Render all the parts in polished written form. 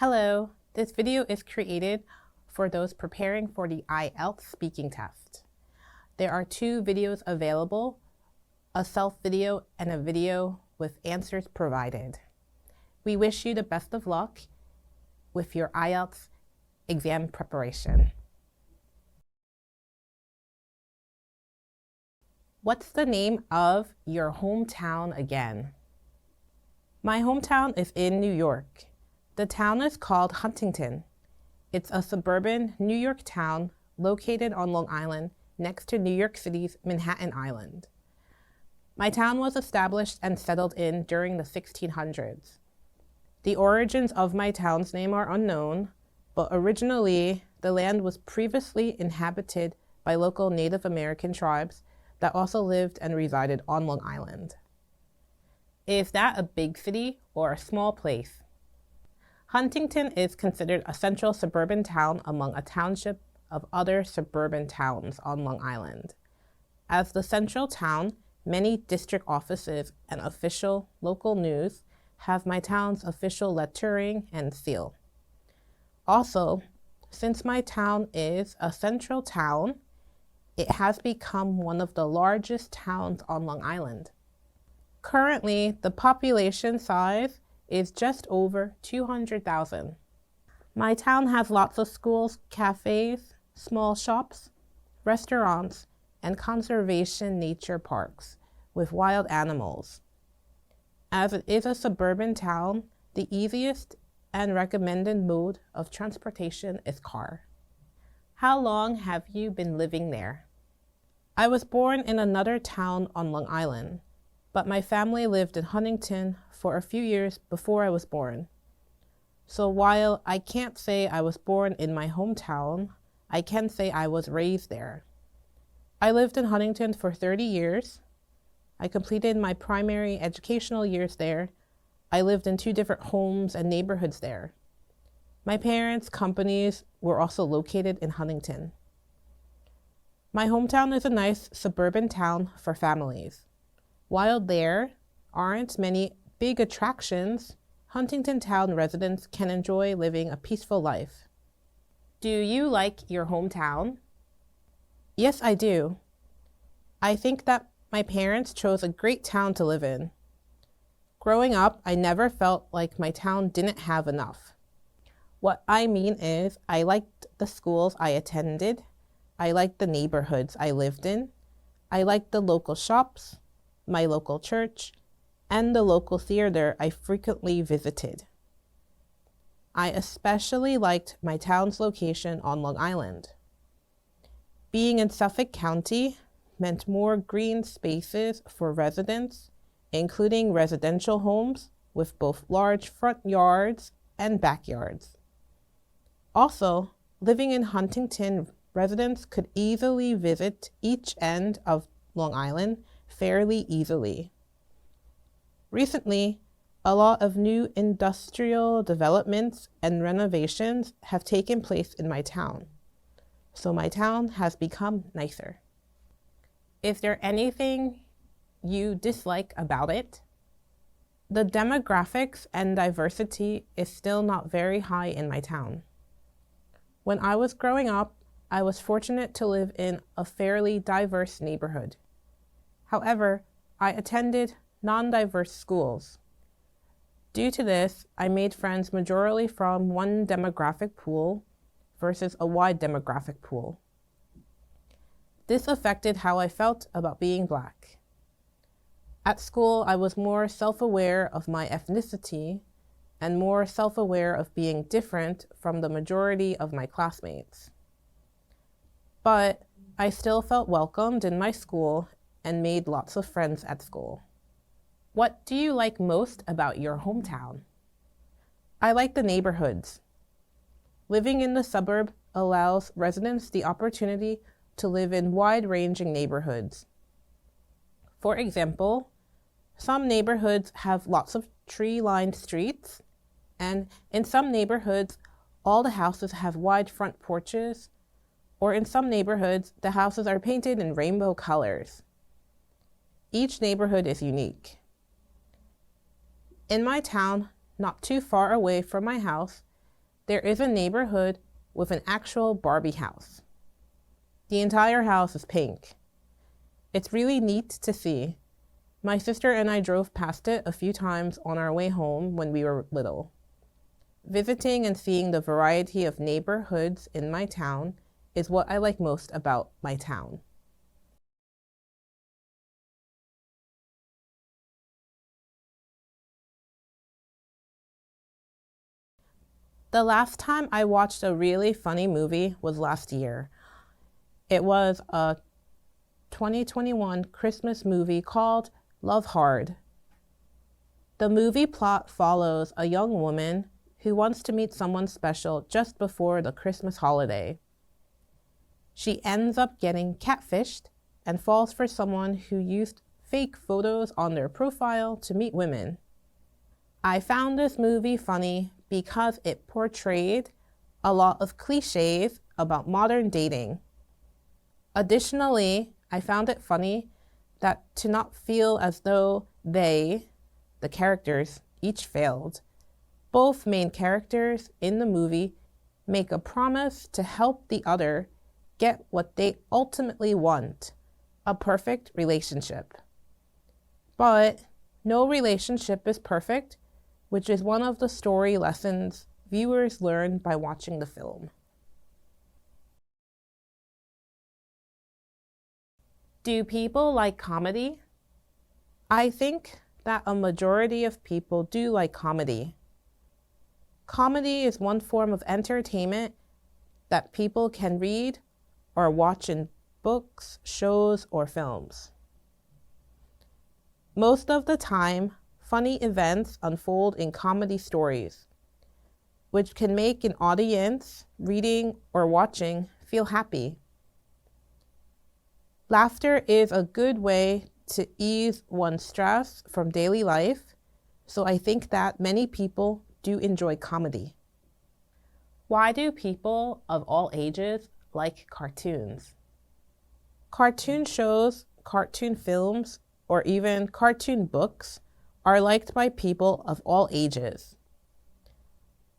Hello, this video is created for those preparing for the IELTS speaking test. There are two videos available, a self-video and a video with answers provided. We wish you the best of luck with your IELTS exam preparation. What's the name of your hometown again? My hometown is in New York. The town is called Huntington. It's a suburban New York town located on Long Island next to New York City's Manhattan Island. My town was established and settled in during the 1600s. The origins of my town's name are unknown, but originally the land was previously inhabited by local Native American tribes that also lived and resided on Long Island. Is that a big city or a small place? Huntington is considered a central suburban town among a township of other suburban towns on Long Island. As the central town, many district offices and official local news have my town's official lettering and seal. Also, since my town is a central town, it has become one of the largest towns on Long Island. Currently, the population size is just over 200,000. My town has lots of schools, cafes, small shops, restaurants, and conservation nature parks with wild animals. As it is a suburban town, the easiest and recommended mode of transportation is car. How long have you been living there? I was born in another town on Long Island, but my family lived in Huntington for a few years before I was born. So while I can't say I was born in my hometown, I can say I was raised there. I lived in Huntington for 30 years. I completed my primary educational years there. I lived in 2 different homes and neighborhoods there. My parents' companies were also located in Huntington. My hometown is a nice suburban town for families. While there aren't many big attractions, Huntington Town residents can enjoy living a peaceful life. Do you like your hometown? Yes, I do. I think that my parents chose a great town to live in. Growing up, I never felt like my town didn't have enough. What I mean is, I liked the schools I attended, I liked the neighborhoods I lived in, I liked the local shops, my local church, and the local theater I frequently visited. I especially liked my town's location on Long Island. Being in Suffolk County meant more green spaces for residents, including residential homes with both large front yards and backyards. Also, living in Huntington, residents could easily visit each end of Long Island fairly easily. Recently, a lot of new industrial developments and renovations have taken place in my town, so my town has become nicer. Is there anything you dislike about it? The demographics and diversity is still not very high in my town. When I was growing up, I was fortunate to live in a fairly diverse neighborhood. However, I attended non-diverse schools. Due to this, I made friends majorly from one demographic pool versus a wide demographic pool. This affected how I felt about being Black. At school, I was more self-aware of my ethnicity and more self-aware of being different from the majority of my classmates. But I still felt welcomed in my school and made lots of friends at school. What do you like most about your hometown? I like the neighborhoods. Living in the suburb allows residents the opportunity to live in wide-ranging neighborhoods. For example, some neighborhoods have lots of tree-lined streets, and in some neighborhoods, all the houses have wide front porches, or in some neighborhoods, the houses are painted in rainbow colors. Each neighborhood is unique. In my town, not too far away from my house, There is a neighborhood with an actual Barbie house. The entire house is pink. It's really neat to see. My sister and I drove past it a few times on our way home when we were little. Visiting and seeing the variety of neighborhoods in my town is what I like most about my town. The last time I watched a really funny movie was last year. It was a 2021 Christmas movie called Love Hard. The movie plot follows a young woman who wants to meet someone special just before the Christmas holiday. She ends up getting catfished and falls for someone who used fake photos on their profile to meet women. I found this movie funny because it portrayed a lot of cliches about modern dating. Additionally, I found it funny that to not feel as though they, the characters, each failed. Both main characters in the movie make a promise to help the other get what they ultimately want, a perfect relationship. But no relationship is perfect, which is one of the story lessons viewers learn by watching the film. Do people like comedy? I think that a majority of people do like comedy. Comedy is one form of entertainment that people can read or watch in books, shows, or films. Most of the time, funny events unfold in comedy stories, which can make an audience reading or watching feel happy. Laughter is a good way to ease one's stress from daily life, so I think that many people do enjoy comedy. Why do people of all ages like cartoons? Cartoon shows, cartoon films, or even cartoon books are liked by people of all ages.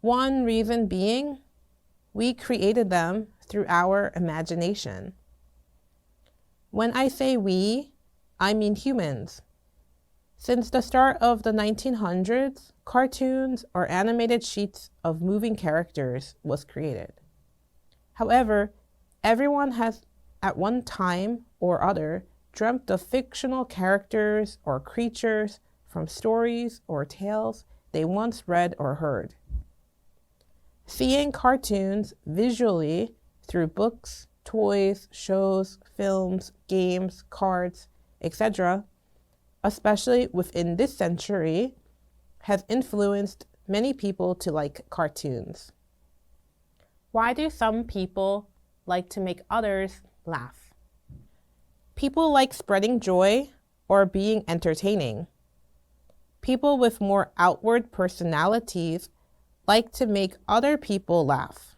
One reason being, we created them through our imagination. When I say we, I mean humans. Since the start of the 1900s, cartoons or animated sheets of moving characters was created. However, everyone has at one time or other dreamt of fictional characters or creatures from stories or tales they once read or heard. Seeing cartoons visually through books, toys, shows, films, games, cards, etc., especially within this century, has influenced many people to like cartoons. Why do some people like to make others laugh? People like spreading joy or being entertaining. People with more outward personalities like to make other people laugh.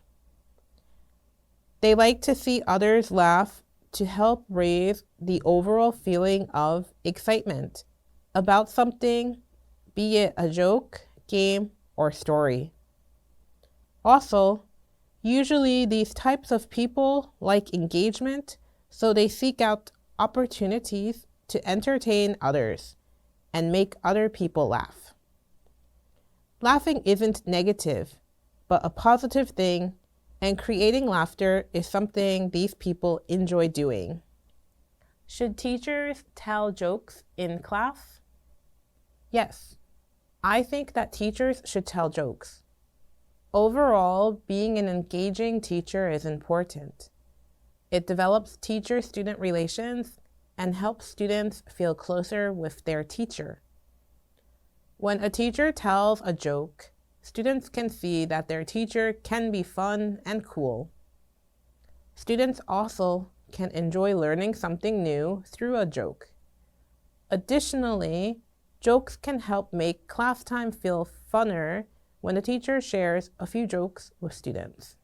They like to see others laugh to help raise the overall feeling of excitement about something, be it a joke, game, or story. Also, usually these types of people like engagement, so they seek out opportunities to entertain others and make other people laugh. Laughing isn't negative, but a positive thing, and creating laughter is something these people enjoy doing. Should teachers tell jokes in class? Yes, I think that teachers should tell jokes. Overall, being an engaging teacher is important. It develops teacher-student relations and helps students feel closer with their teacher. When a teacher tells a joke, students can see that their teacher can be fun and cool. Students also can enjoy learning something new through a joke. Additionally, jokes can help make class time feel funner when the teacher shares a few jokes with students.